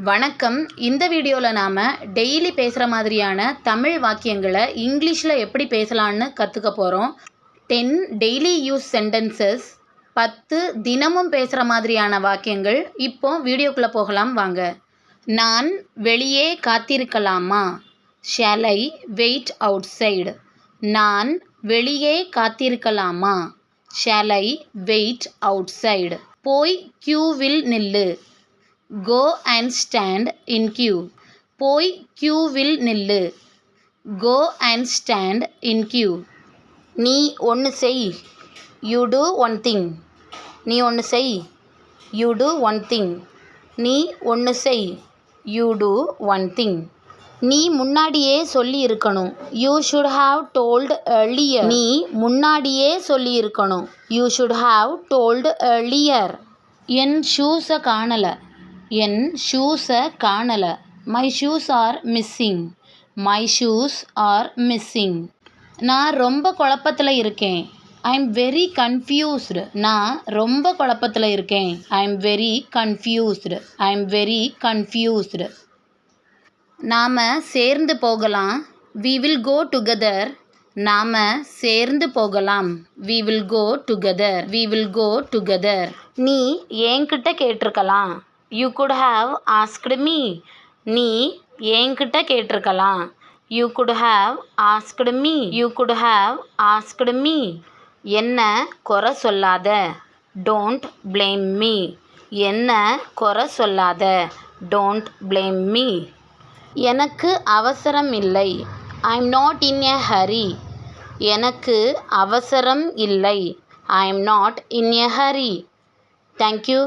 வணக்கம். இந்த வீடியோவில் நாம் டெய்லி பேசுகிற மாதிரியான தமிழ் வாக்கியங்களை இங்கிலீஷில் எப்படி பேசலான்னு கற்றுக்க போகிறோம். 10 டெய்லி யூஸ் சென்டென்சஸ், 10 தினமும் பேசுகிற மாதிரியான வாக்கியங்கள். இப்போ வீடியோக்குள்ளே போகலாம் வாங்க. நான் வெளியே காத்திருக்கலாமா? Shall I wait outside? நான் வெளியே காத்திருக்கலாமா? Shall I wait outside? போய் கியூவில் நில்லு. Go and stand in queue. போய் கியூவில் நில்லு. Go and stand in queue. நீ ஒன்று செய். You do one thing. நீ ஒன்று செய். You do one thing. நீ ஒன்று செய். You do one thing. நீ முன்னாடியே சொல்லி இருக்கணும். You should have told earlier. நீ முன்னாடியே சொல்லி இருக்கணும். You should have told earlier. என் ஷூஸை காணலை. என் ஷூஸை காணலை. My shoes are missing. My shoes are missing. நான் ரொம்ப குழப்பத்தில் இருக்கேன். I am very confused. நான் ரொம்ப குழப்பத்தில் இருக்கேன். I am very confused. I am very confused. நாம் சேர்ந்து போகலாம். We will go together. நாம் சேர்ந்து போகலாம். We will go together. We will go together. நீ என்கிட்ட கேட்டிருக்கலாம். You could have asked me. நீ என்கிட்ட கேட்டிருக்கலாம். You could have asked me. You could have asked me. என்ன குறை சொல்லாத. Don't blame me. என்ன குறை சொல்லாத. Don't blame me. எனக்கு அவசரம் இல்லை. I'm not in a hurry. எனக்கு அவசரம் இல்லை. I'm not in a hurry. Thank you.